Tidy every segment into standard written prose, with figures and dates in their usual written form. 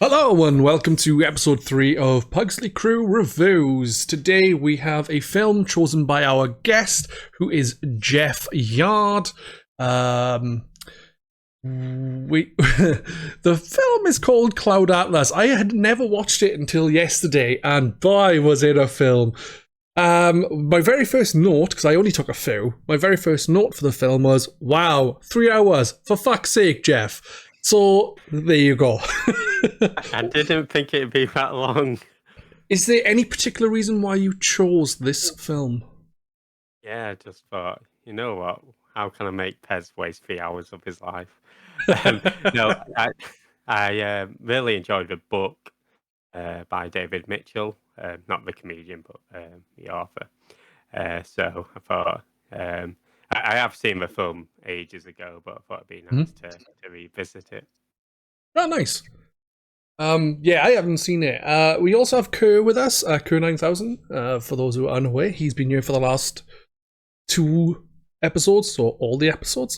Hello and welcome to episode 3 of Pugsley Crew Reviews. Today we have a film chosen by our guest, who is Jeffyard. The film is called Cloud Atlas. I had never watched it until yesterday, and boy was it a film. My very first note, because I only took a few, my very first note for the film was, wow, 3 hours, for fuck's sake, Jeff. So, there you go. I didn't think it'd be that long. Is there any particular reason why you chose this film? Yeah, I just thought, you know what? How can I make Pedz waste 3 hours of his life? No, I really enjoyed the book by David Mitchell, not the comedian, but the author. So I thought, I have seen the film ages ago, but I thought it'd be nice to revisit it. Oh, nice. Yeah, I haven't seen it. We also have Kerr with us, Kerr900. For those who are unaware, he's been here for the last 2 episodes, so all the episodes.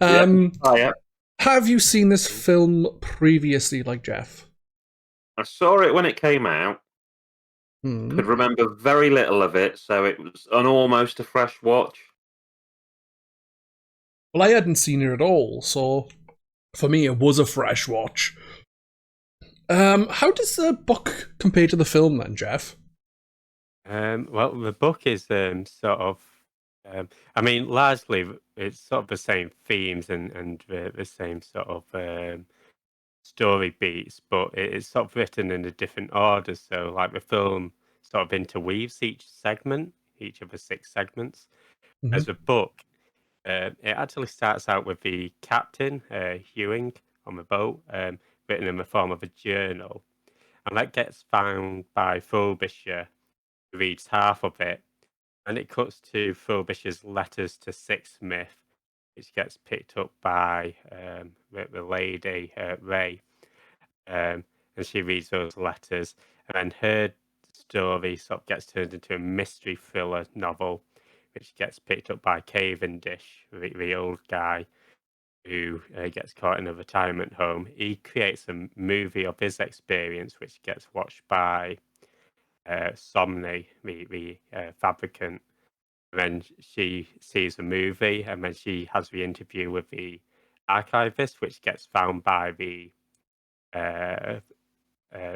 Yeah. Have you seen this film previously, like Jeff? I saw it when it came out. Could remember very little of it, so it was almost a fresh watch. Well, I hadn't seen it at all, so for me it was a fresh watch. How does the book compare to the film then, Jeff? Well, the book is largely it's sort of the same themes and the same sort of story beats, but it's sort of written in a different order. So, like, the film sort of interweaves each of the 6 segments. As a book, it actually starts out with the captain, Hewing, on the boat, written in the form of a journal. And that gets found by Frobisher, who reads half of it. And it cuts to Frobisher's letters to Sixsmith, which gets picked up by the lady, Ray. And she reads those letters. And then her story sort of gets turned into a mystery thriller novel, which gets picked up by Cavendish, the old guy who gets caught in a retirement home. He creates a movie of his experience, which gets watched by Somney, the fabricant. And then she sees the movie, and then she has the interview with the archivist, which gets found by the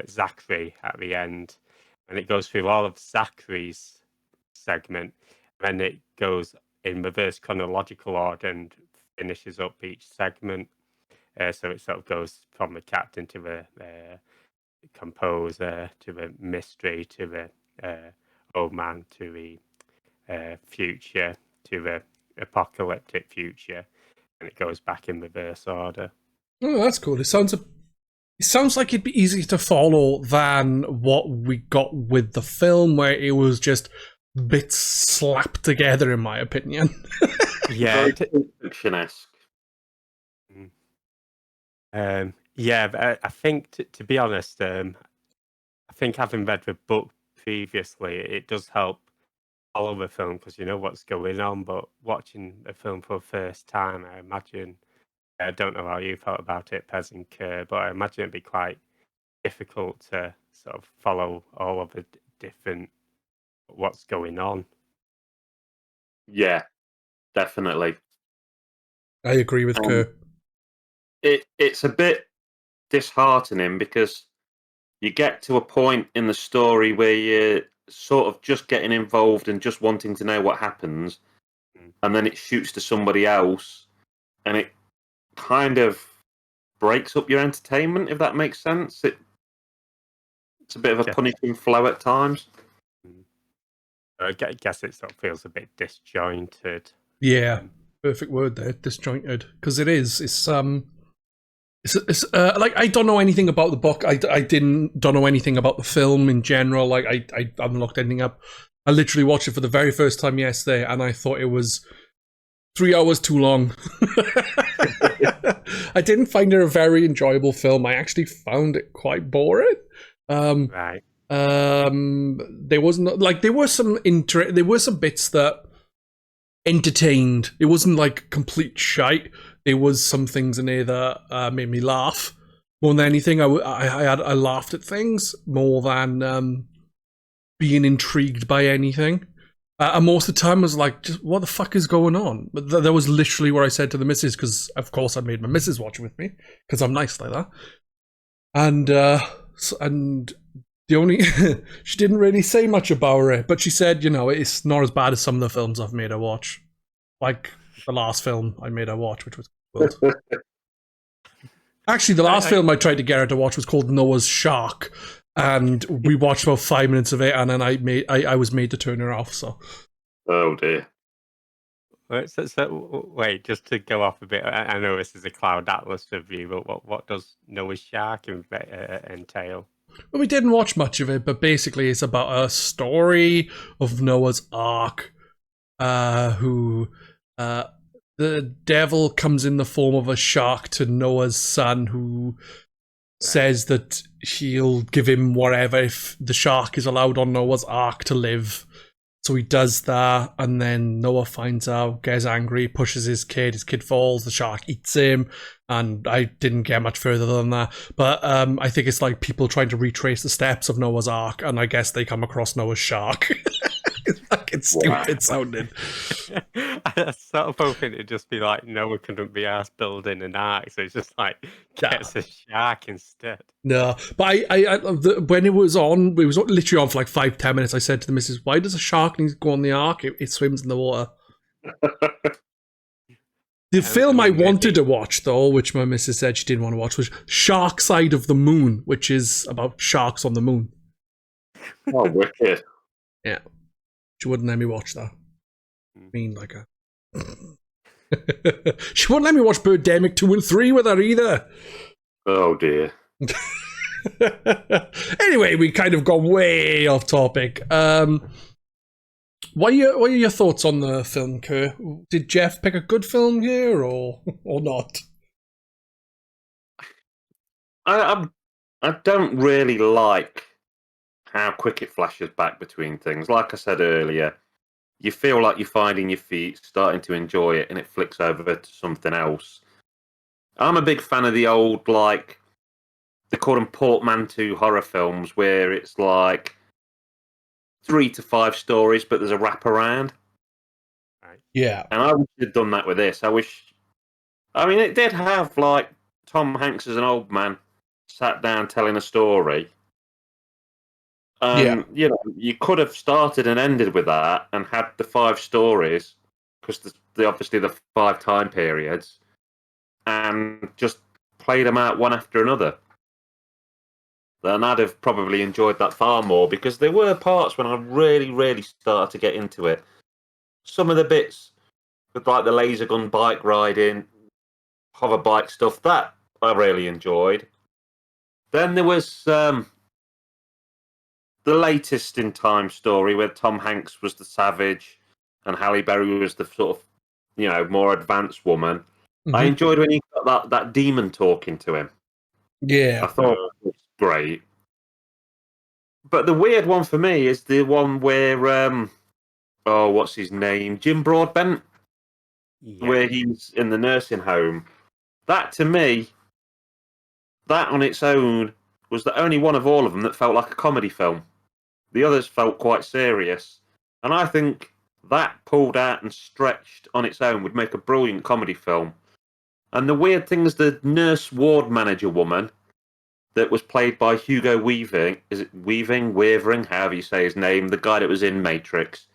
Zachary at the end. And it goes through all of Zachary's segment, and then it goes in reverse chronological order and finishes up each segment. So it sort of goes from the captain to the composer, to the mystery, to the old man, to the future, to the apocalyptic future, and it goes back in reverse order. Oh, that's cool. It sounds like it'd be easier to follow than what we got with the film, where it was just bits slapped together, in my opinion. Yeah, fiction-esque. I think to be honest, I think having read the book previously, it does help follow the film because you know what's going on. But watching the film for the first time, I imagine, I don't know how you felt about it, Pez and Kerr, but I imagine it'd be quite difficult to sort of follow all of the different what's going on. Yeah, definitely. I agree with Kerr. It's a bit disheartening because you get to a point in the story where you're sort of just getting involved and just wanting to know what happens, and then it shoots to somebody else, and it kind of breaks up your entertainment, if that makes sense. It's a bit of a punishing flow at times. I guess it sort of feels a bit disjointed. Yeah, perfect word there, disjointed. Because it is. It's like, I don't know anything about the book. I don't know anything about the film in general. Like, I haven't looked anything up. I literally watched it for the very first time yesterday, and I thought it was 3 hours too long. I didn't find it a very enjoyable film. I actually found it quite boring. Right. There wasn't there were some bits that entertained. It wasn't like complete shite. There was some things in there that made me laugh. more than anything, I laughed at things more than being intrigued by anything. And most of the time I was like, just, what the fuck is going on? But that was literally what I said to the missus, because of course I made my missus watch it with me, because I'm nice like that. And the only she didn't really say much about it, but she said, it's not as bad as some of the films I've made her watch, like the last film I made her watch, which was good. Actually, the last film I tried to get her to watch was called Noah's Shark, and we watched about 5 minutes of it, and then I was made to turn her off. So, oh dear. So wait, just to go off a bit. I know this is a Cloud Atlas review, but what does Noah's Shark entail? Well, we didn't watch much of it, but basically, it's about a story of Noah's Ark, who the devil comes in the form of a shark to Noah's son, who says that he'll give him whatever if the shark is allowed on Noah's Ark to live. So he does that, and then Noah finds out, gets angry, pushes his kid falls, the shark eats him, and I didn't get much further than that. But I think it's like people trying to retrace the steps of Noah's Ark, and I guess they come across Noah's Shark. It's fucking stupid sounding. I sort of hoping it'd just be like Noah couldn't be asked building an ark, so it's just like gets a shark instead. No, but I when it was literally on for like 5-10 minutes. I said to the missus, "Why does a shark need to go on the ark? It swims in the water." The film I wanted to watch, though, which my missus said she didn't want to watch, was Shark Side of the Moon, which is about sharks on the moon. Oh, wicked! Yeah. She wouldn't let me watch that. Mean like a... She wouldn't let me watch Birdemic 2 and 3 with her either. Oh dear. Anyway, we kind of got way off topic. What are your thoughts on the film, Kerr? Did Jeff pick a good film here or not? I don't really like how quick it flashes back between things. Like I said earlier, you feel like you're finding your feet, starting to enjoy it, and it flicks over to something else. I'm a big fan of the old, like, they call them portmanteau horror films, where it's like 3 to 5 stories, but there's a wraparound. Right. Yeah. And I wish they'd done that with this. It did have, like, Tom Hanks as an old man sat down telling a story. You could have started and ended with that and had the 5 stories, because obviously the 5 time periods, and just played them out one after another. Then I'd have probably enjoyed that far more, because there were parts when I really, really started to get into it. Some of the bits with like the laser gun bike riding, hover bike stuff, that I really enjoyed. Then there was the latest in time story where Tom Hanks was the savage and Halle Berry was the sort of, more advanced woman. Mm-hmm. I enjoyed when he got that demon talking to him. Yeah. I thought it was great. But the weird one for me is the one where, what's his name? Jim Broadbent? Yeah. Where he's in the nursing home. That, to me, that on its own was the only one of all of them that felt like a comedy film. The others felt quite serious. And I think that pulled out and stretched on its own would make a brilliant comedy film. And the weird thing is the nurse ward manager woman that was played by Hugo Weaving. Is it Weaving, however you say his name, the guy that was in Matrix.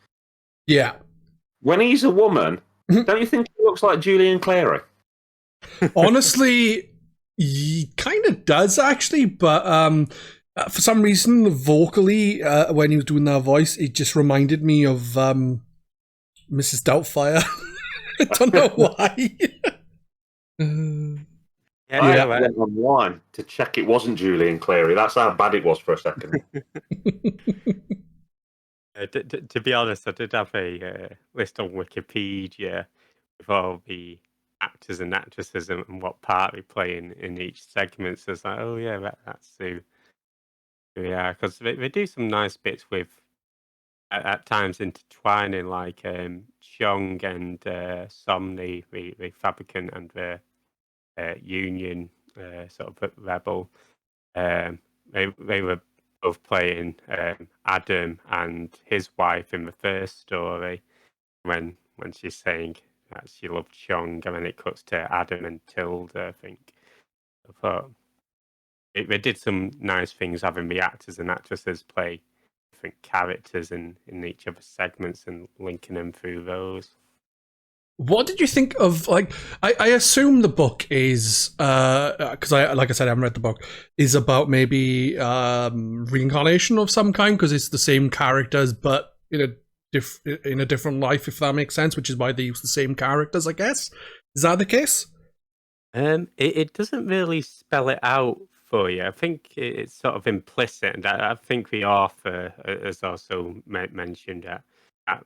Yeah. When he's a woman, don't you think he looks like Julian Clary? Honestly, he kind of does, actually, but for some reason, vocally, when he was doing that voice, it just reminded me of Mrs. Doubtfire. I don't know why. I went online to check it wasn't Julian Clary. That's how bad it was for a second. To be honest, I did have a list on Wikipedia with all the actors and actresses and what part they play in each segment. So it's like, oh yeah, that's who we are. Because they do some nice bits with, at times, intertwining, like Chong and Somni, the fabricant, and the union sort of rebel. They were both playing Adam and his wife in the first story when she's saying that she loved Chong, and then it cuts to Adam and Tilda, I think. I thought they did some nice things having the actors and actresses play different characters in each of the segments and linking them through those. What did you think of, like, I assume the book is, because like I said, I haven't read the book, is about maybe reincarnation of some kind, because it's the same characters, but in a different life, if that makes sense, which is why they use the same characters, I guess. Is that the case? It doesn't really spell it out for you. I think it's sort of implicit, and I think the author has also mentioned that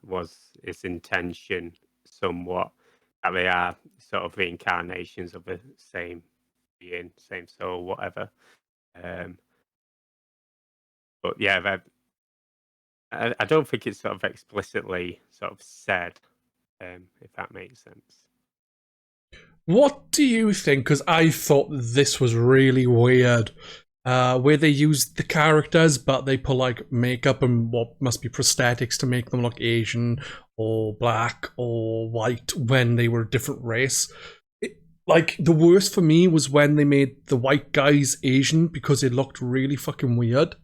was its intention somewhat, that they are sort of reincarnations of the same being, same soul, whatever. But yeah, I don't think it's sort of explicitly sort of said, if that makes sense. What do you think? Because I thought this was really weird, where they used the characters, but they put like makeup and what must be prosthetics to make them look Asian or black or white when they were a different race. Like, the worst for me was when they made the white guys Asian, because it looked really fucking weird.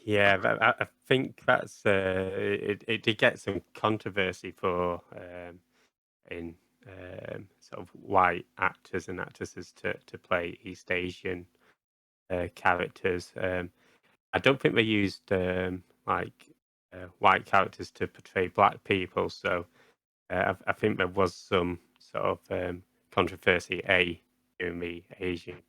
Yeah, I think that's it did get some controversy for in sort of white actors and actresses to play East Asian characters. I don't think they used white characters to portray black people, so I think there was some sort of controversy in the Asian.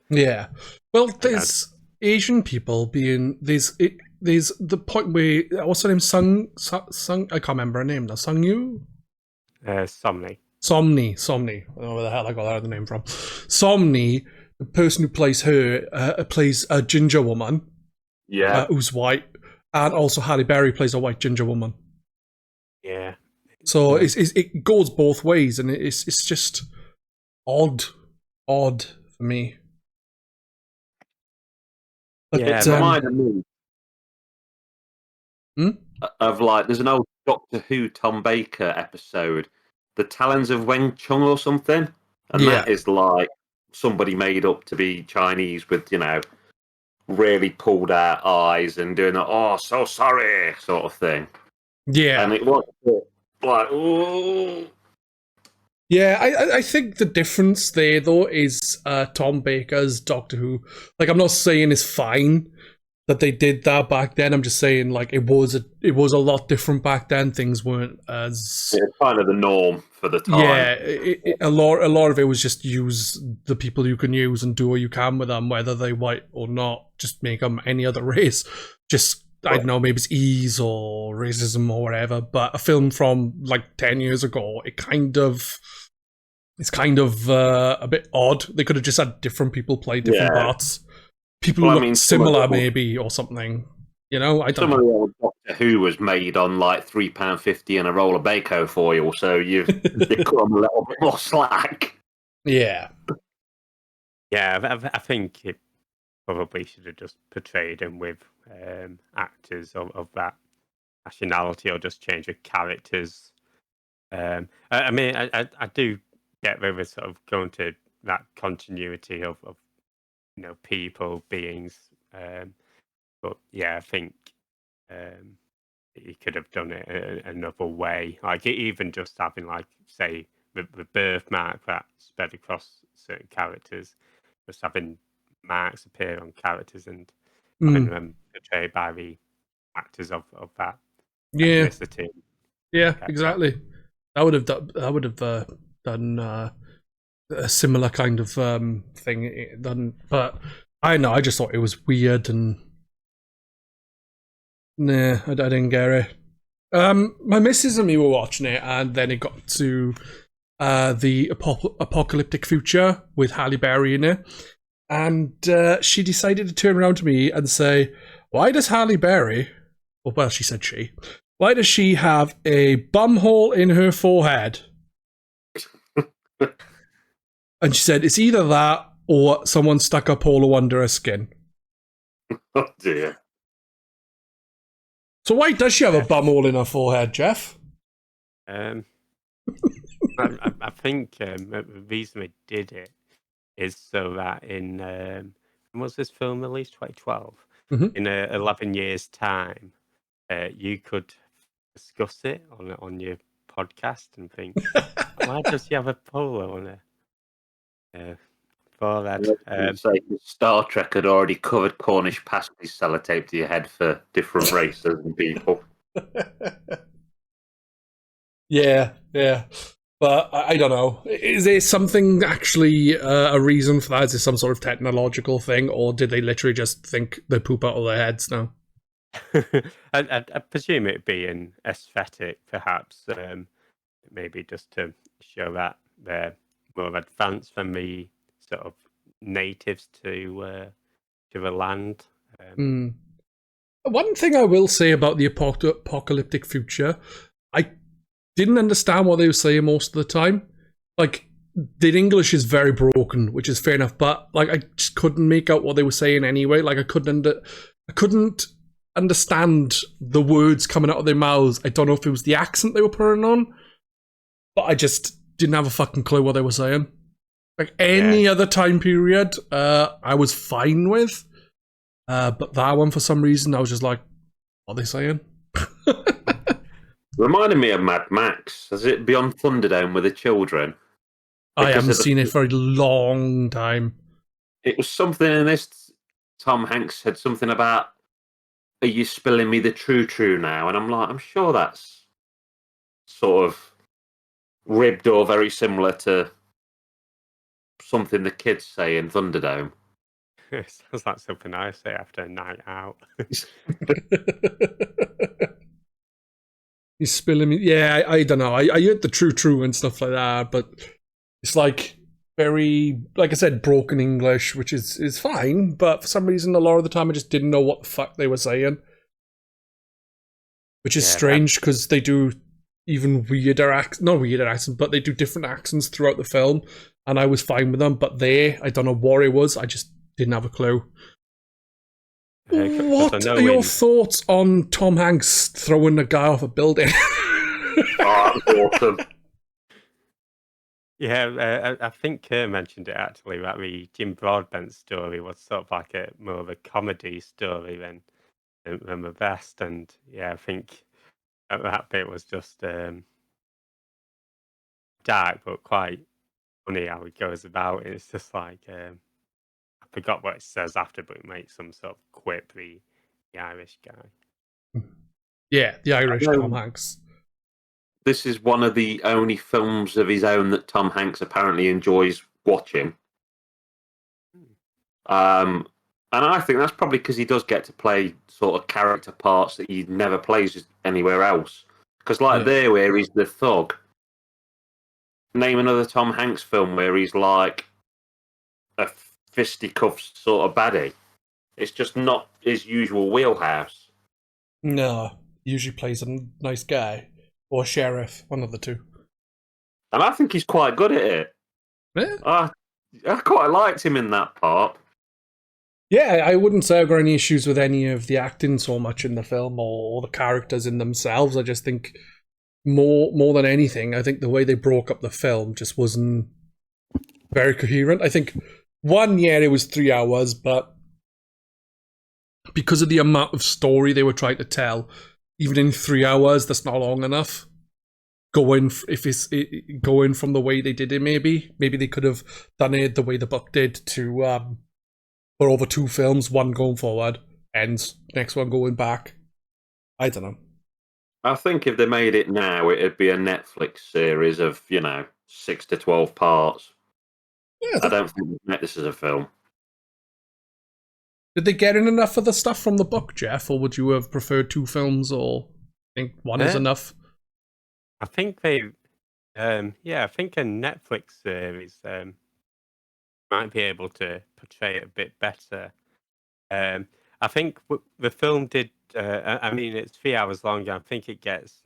Yeah, well, there's Asian people being there's the point where, what's her name, Sung, I can't remember her name now. Sung Yu. Somni. I don't know where the hell I got that name from. Somni, the person who plays her, plays a ginger woman. Yeah. Who's white, and also Halle Berry plays a white ginger woman. Yeah. So it goes both ways, and it's just odd for me. But Yeah, it reminded me Hmm? of, like, there's an old Doctor Who Tom Baker episode, The Talons of Weng Chung or something, and Yeah. that is like somebody made up to be Chinese with, you know, really pulled out eyes and doing a "oh, so sorry" sort of thing. Yeah. And it was like, ooh. Yeah, I think the difference there, though, is Tom Baker's Doctor Who. Like, I'm not saying it's fine that they did that back then. I'm just saying, like, it was a lot different back then. Things weren't as... It's kind of the norm for the time. Yeah, a lot of it was just use the people you can use and do what you can with them, whether they're white or not. Just make them any other race. Just, I don't know, maybe it's ease or racism or whatever. But a film from, like, 10 years ago, it's kind of a bit odd. They could have just had different people play different parts. People who look similar, maybe, or something. You know, I don't know. Some of the old Doctor Who was made on like £3.50 and a roll of Bako foil, so you've become a little bit more slack. Yeah. Yeah, I think it probably should have just portrayed him with actors of that nationality, or just change the characters. I mean, I do get they were sort of going to that continuity of you know, people, beings, but yeah, I think he could have done it another way. Like, even just having, like, say, the birthmark that spread across certain characters, just having marks appear on characters and having them portrayed by the actors of that ethnicity. Yeah, exactly. I would have done a similar kind of thing. But I know, I just thought it was weird, and nah, I didn't get it. My missus and me were watching it, and then it got to the apocalyptic future with Halle Berry in it, and she decided to turn around to me and say, "Why does Halle Berry?" Well, she said she. Why does she have a bum hole in her forehead? And she said, it's either that or someone stuck a polo under her skin. Oh dear. So why does she have a bumhole in her forehead, Jeff? I think the reason they did it is so that in when was this film released? 2012. Mhm. In 11 years' time, you could discuss it on your podcast and think, why does she have a polo on her forehead? Star Trek had already covered Cornish pasties sellotape to your head for different races and people. Yeah. But I don't know. Is there something actually a reason for that? Is it some sort of technological thing, or did they literally just think they poop out of their heads now? I presume it'd be an aesthetic, perhaps, maybe just to show that they're more advanced than the sort of natives to the land. One thing I will say about the apocalyptic future, I didn't understand what they were saying most of the time. Like, the English is very broken, which is fair enough, but like I just couldn't make out what they were saying anyway. Like I couldn't understand the words coming out of their mouths. I don't know if it was the accent they were putting on, but I just didn't have a fucking clue what they were saying. Like any other time period, I was fine with. But that one, for some reason, I was just like, what are they saying? Reminded me of Mad Max. Is it Beyond Thunderdome with the children? I haven't seen it for a long time. It was something in this. Tom Hanks said something about, are you spilling me the true now? And I'm like, I'm sure that's sort of ribbed or very similar to something the kids say in Thunderdome. Sounds like something I say after a night out. He's spilling me. Yeah, I don't know. I heard the true and stuff like that, but it's like very, like I said, broken English, which is fine, but for some reason, a lot of the time, I just didn't know what the fuck they were saying. Which is strange, because they do even not weirder accents, but they do different accents throughout the film, and I was fine with them, but I don't know what it was, I just didn't have a clue. What are your thoughts on Tom Hanks throwing a guy off a building? Oh, that's awesome. Yeah, I think Kerr mentioned it actually, that the Jim Broadbent story was sort of like more of a comedy story than the best. And yeah, I think that bit was just dark, but quite funny how he goes about it. It's just like, I forgot what it says after, but it makes some sort of quip, the Irish guy. Yeah, the Irish Tom Hanks. This is one of the only films of his own that Tom Hanks apparently enjoys watching. And I think that's probably because he does get to play sort of character parts that he never plays anywhere else. Because there, where he's the thug. Name another Tom Hanks film where he's like a fisticuffs sort of baddie. It's just not his usual wheelhouse. No, usually plays a nice guy. Or sheriff, one of the two. And I think he's quite good at it. Yeah. I quite liked him in that part. Yeah, I wouldn't say I've got any issues with any of the acting so much in the film or the characters in themselves. I just think more than anything, I think the way they broke up the film just wasn't very coherent. I think it was 3 hours, but because of the amount of story they were trying to tell, even in 3 hours, that's not long enough. Going from the way they did it, maybe they could have done it the way the book did for over 2 films, one going forward and next one going back. I don't know. I think if they made it now, it'd be a Netflix series of 6 to 12 parts. Yeah, I don't think they'd make this as a film. Did they get in enough of the stuff from the book, Jeff, or would you have preferred 2 films, or think one is enough? I think I think a Netflix series might be able to portray it a bit better. I think the film did. I mean, it's 3 hours long. I think it gets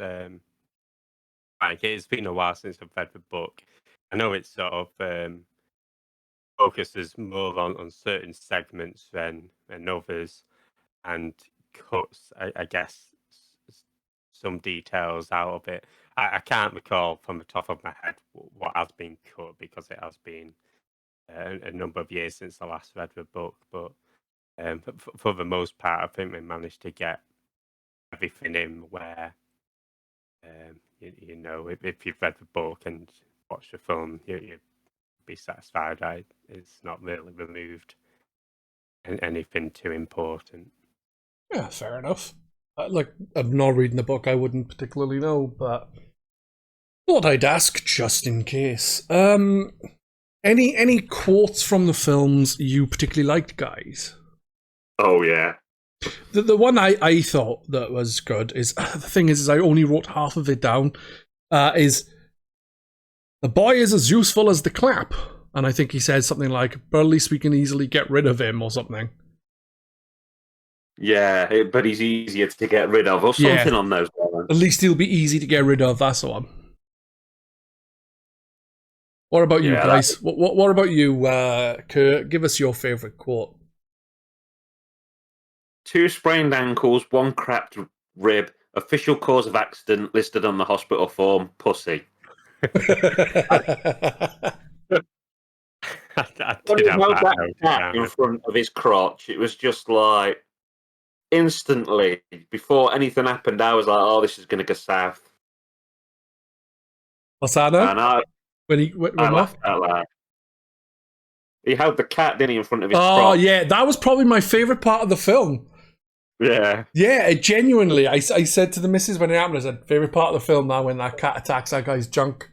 it's been a while since I've read the book. I know it's sort of focuses more on certain segments than others, and cuts, I guess, some details out of it. I can't recall from the top of my head what has been cut, because it has been a number of years since I last read the book. But for the most part, I think we managed to get everything in where, if you've read the book and watched the film, you'd be satisfied that it's not really removed anything too important. Yeah, fair enough. I'm not reading the book, I wouldn't particularly know, but thought I'd ask just in case. Any quotes from the films you particularly liked, guys? Oh yeah. The one I thought that was good is, the thing is I only wrote half of it down, is the boy is as useful as the clap. And I think he says something like, but at least we can easily get rid of him or something. Yeah, but he's easier to get rid of, or something on those lines. At least he'll be easy to get rid of, that's the one. What about you guys? What about you, Kerr? Give us your favourite quote. 2 sprained ankles, 1 cracked rib, official cause of accident listed on the hospital form, pussy. I When did he have held that noted cat down. in front of his crotch, it was just like, instantly, before anything happened, I was like, oh, this is going to go south. What's that now? And I When laughed out loud. He held the cat, didn't he, in front of his crotch? Oh, yeah, that was probably my favourite part of the film. Yeah. Yeah, genuinely. I said to the missus when it happened, I said, favourite part of the film now when that cat attacks that guy's junk.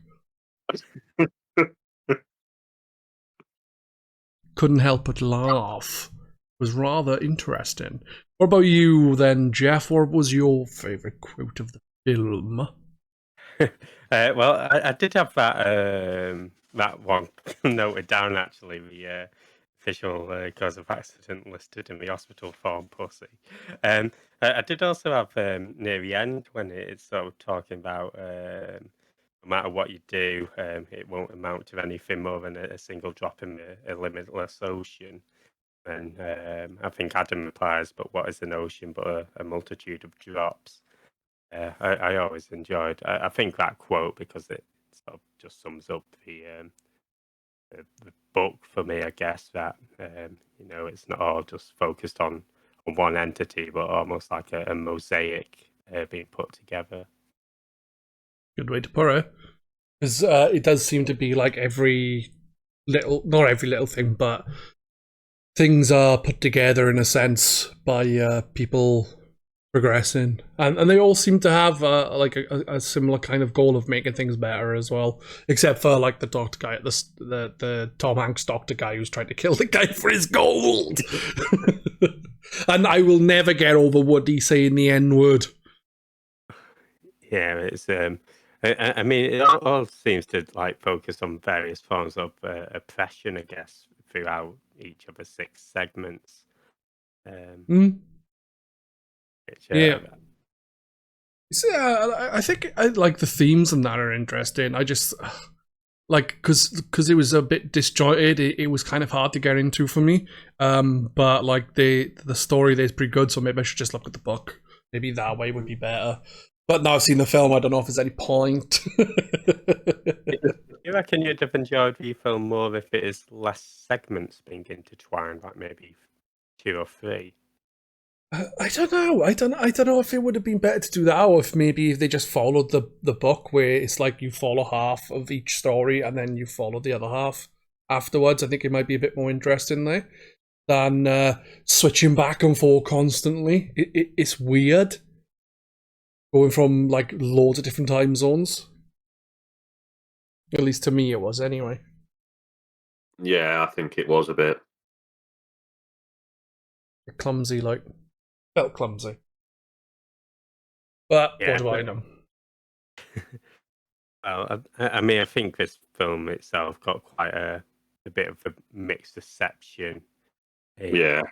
Couldn't help but laugh. It was rather interesting. What about you then, Jeff? What was your favourite quote of the film? Well, I did have that one noted down, actually. The official cause of accident listed in the hospital form, pussy. I did also have near the end, when it's sort of talking about no matter what you do, it won't amount to anything more than a single drop in a limitless ocean. And I think Adam replies, but what is an ocean but a multitude of drops? I always enjoyed. I think that quote, because it sort of just sums up the book for me. I guess that it's not all just focused on one entity, but almost like a mosaic being put together. Good way to put it. Because it does seem to be like not every little thing, but things are put together in a sense by people progressing, and they all seem to have a similar kind of goal of making things better as well, except for like the doctor guy, the Tom Hanks doctor guy who's trying to kill the guy for his gold. And I will never get over Woody saying the N-word. Yeah, it's I mean, it all seems to like focus on various forms of oppression, I guess, throughout each of the 6 segments. Yeah. I think I like the themes and that are interesting. I just like because it was a bit disjointed. It was kind of hard to get into for me. But like the story there is pretty good, so maybe I should just look at the book. Maybe that way would be better. But now I've seen the film, I don't know if there's any point. You reckon you'd have enjoyed the film more if it is less segments being intertwined, like maybe 2 or 3? I don't know. I don't know if it would have been better to do that, or if they just followed the book, where it's like you follow half of each story and then you follow the other half afterwards. I think it might be a bit more interesting there than switching back and forth constantly. It's weird going from like loads of different time zones. At least to me, it was anyway. Yeah, I think it was a bit Clumsy, like. Felt clumsy. But Yeah, what do I know? Well, I mean, I think this film itself got quite a bit of a mixed reception. Yeah.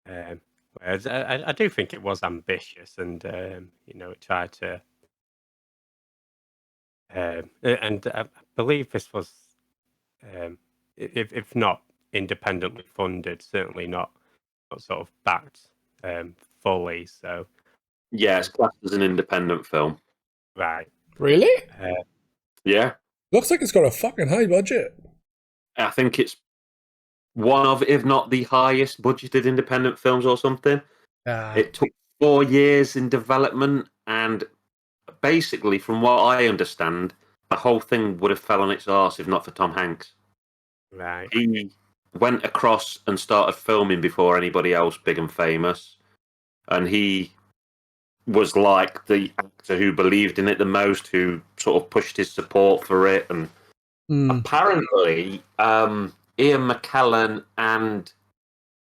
Whereas I do think it was ambitious, and it tried to. And I believe this was if not independently funded, certainly not sort of backed fully. So Yeah, it's classed as an independent film. right, Really? Yeah, Looks like it's got a fucking high budget. I think it's one of, if not the highest budgeted independent films or something. It took 4 years in development, and basically, from what I understand, the whole thing would have fell on its arse if not for Tom Hanks. right. He went across and started filming before anybody else big and famous, and he was like the actor who believed in it the most, who sort of pushed his support for it. And apparently, Ian McKellen and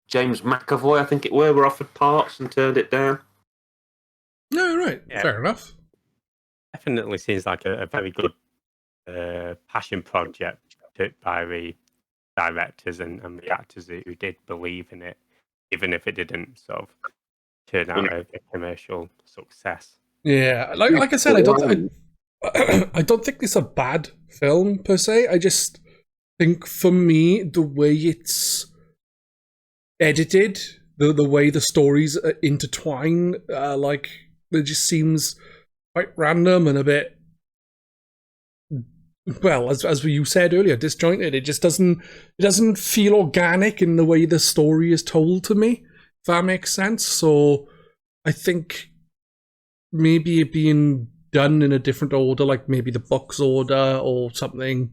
James McAvoy, I think it were offered parts and turned it down. No, right. Yeah. Fair enough. Definitely seems like a very good passion project by the directors and the actors who did believe in it, even if it didn't sort of turn out a commercial success. Yeah, like I said, I don't think it's a bad film per se. I just think for me, the way it's edited, the way the stories intertwine, like it just seems quite random and a bit, well, as you said earlier, disjointed. It just doesn't feel organic in the way the story is told to me, if that makes sense. So I think maybe it being done in a different order, like maybe the box order or something,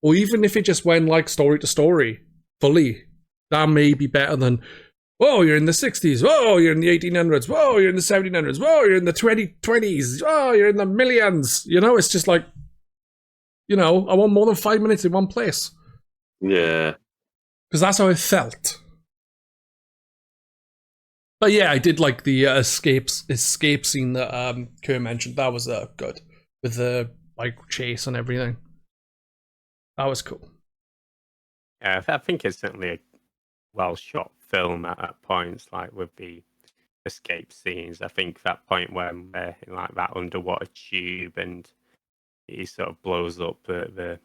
or even if it just went like story to story fully, that may be better than, whoa, you're in the 60s, whoa, you're in the 1800s, whoa, you're in the 1700s, whoa, you're in the 2020s, whoa, you're in the millions. You know, it's just like, you know, I want more than 5 minutes in one place. Yeah. Because that's how it felt. But yeah, I did like the escape scene that Kerr mentioned. That was good. With the like chase and everything. That was cool. Yeah, I think it's certainly a well shot film at points, like with the escape scenes. I think that point when they're in like that underwater tube and he sort of blows up the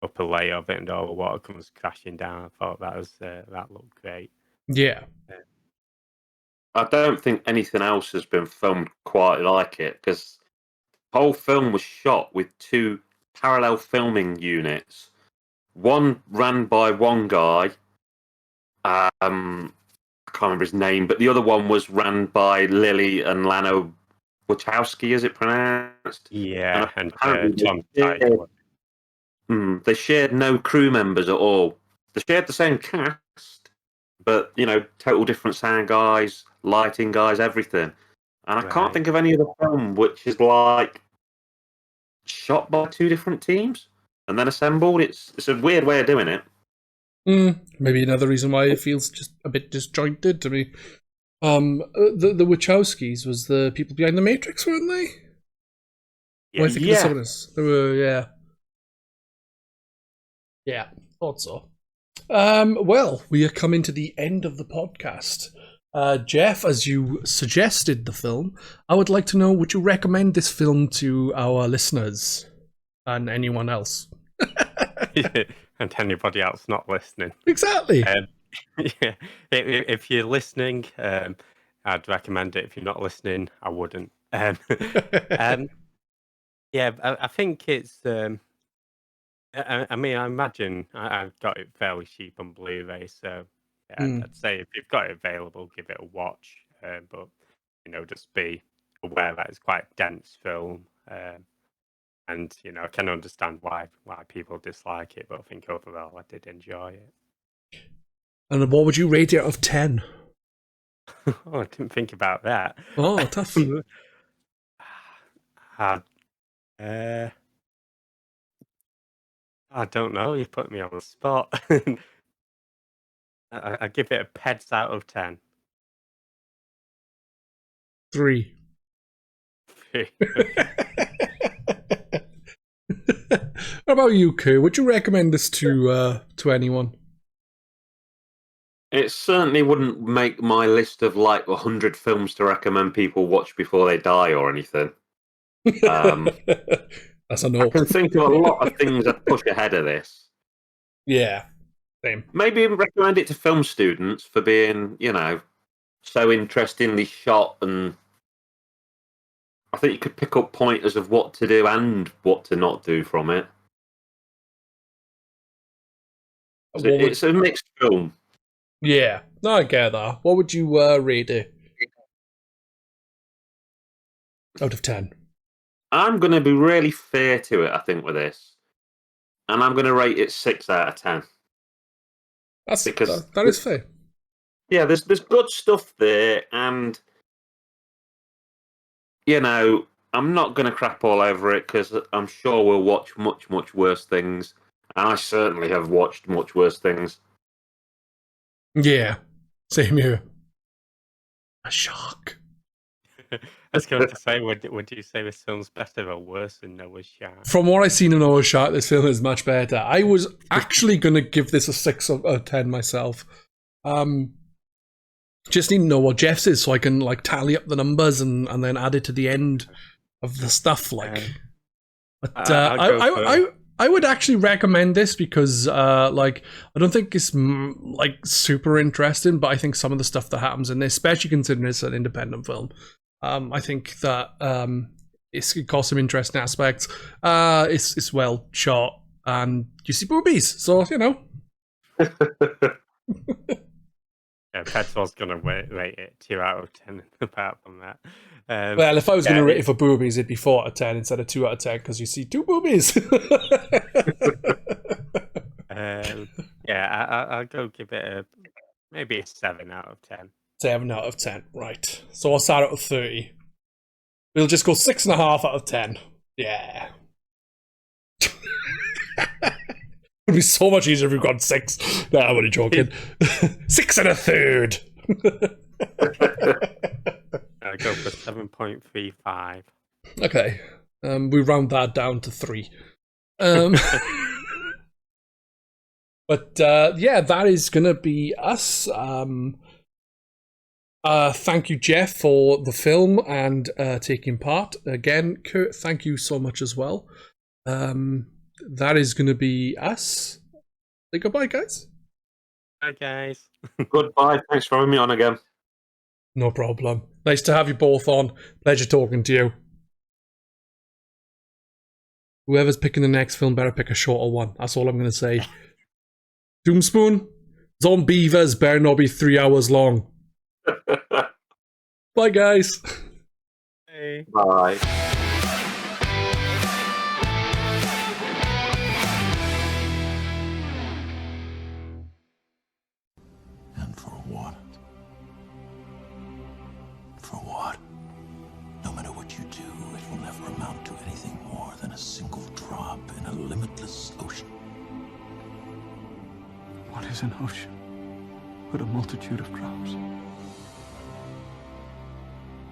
upper layer of it and all the water comes crashing down. I thought that looked great. Yeah. I don't think anything else has been filmed quite like it, because the whole film was shot with 2 parallel filming units. One ran by one guy, I can't remember his name, but the other one was ran by Lily and Lano Wachowski, is it pronounced? Yeah, and apparently Tom they shared no crew members at all. They shared the same cast, but, you know, total different sound guys, lighting guys, everything. And I can't think of any other film which is like shot by 2 different teams and then assembled. It's a weird way of doing it. Maybe another reason why it feels just a bit disjointed to me. The Wachowskis was the people behind the Matrix, weren't they? Yeah, I think of someone else. They were, yeah. Yeah, thought so. Well, we are coming to the end of the podcast. Jeff, as you suggested the film, I would like to know, would you recommend this film to our listeners and anyone else? And anybody else not listening. Exactly. Yeah, if you're listening, I'd recommend it. If you're not listening, I wouldn't. Yeah, I think it's. I mean, I imagine I've got it fairly cheap on Blu-ray, so yeah, I'd say if you've got it available, give it a watch. But you know, just be aware that it's quite a dense film, and you know, I can understand why people dislike it. But I think overall, I did enjoy it. And what would you rate it out of 10? Oh, I didn't think about that. Oh, tough. I don't know. You put me on the spot. I give it a Pedz out of 10. 3. What about you, Kerr? Would you recommend this to anyone? It certainly wouldn't make my list of like 100 films to recommend people watch before they die or anything. That's a no. I can think of a lot of things that push ahead of this. Yeah, same. Maybe even recommend it to film students for being, so interestingly shot, and I think you could pick up pointers of what to do and what to not do from it. It's a mixed film. Yeah, no, I get that. What would you rate it out of 10? I'm going to be really fair to it, I think, with this. And I'm going to rate it 6 out of 10. That is fair. Yeah, there's good stuff there, and I'm not going to crap all over it because I'm sure we'll watch much, much worse things, and I certainly have watched much worse things. Yeah, same here. A shark. I was going to say, would you say this film's better or worse than Noah's Shark? From what I've seen in Noah's Shark, this film is much better. I was actually going to give this a 6 out of 10 myself. Just need to know what Jeff's is so I can tally up the numbers and then add it to the end of the stuff. But I would actually recommend this because I don't think it's super interesting, but I think some of the stuff that happens in this, especially considering it's an independent film, I think that it's got some interesting aspects. It's well shot and you see boobies, so Yeah, Pedz was going to rate it 2 out of 10 apart from that. Well, if I was going to rate it for boobies, it'd be 4 out of 10 instead of 2 out of 10 because you see 2 boobies. I'll go give it maybe a 7 out of 10. 7 out of 10, right. So what's that out of 30? We'll just go 6.5 out of 10. Yeah. It would be so much easier if we've got 6. Nah, I'm only joking. 6 1/3. I'll go for 7.35. Okay. We round that down to 3. But that is going to be us. Thank you, Jeff, for the film and taking part. Again, Kurt, thank you so much as well. That is going to be us. Say goodbye, guys. Bye, guys. Goodbye. Thanks for having me on again. No problem. Nice to have you both on. Pleasure talking to you. Whoever's picking the next film better pick a shorter one. That's all I'm going to say. Doomspoon, Zombievers better not be 3 hours long. Bye, guys. Hey. Bye. And for what? For what? No matter what you do, it will never amount to anything more than a single drop in a limitless ocean. What is an ocean but a multitude of drops?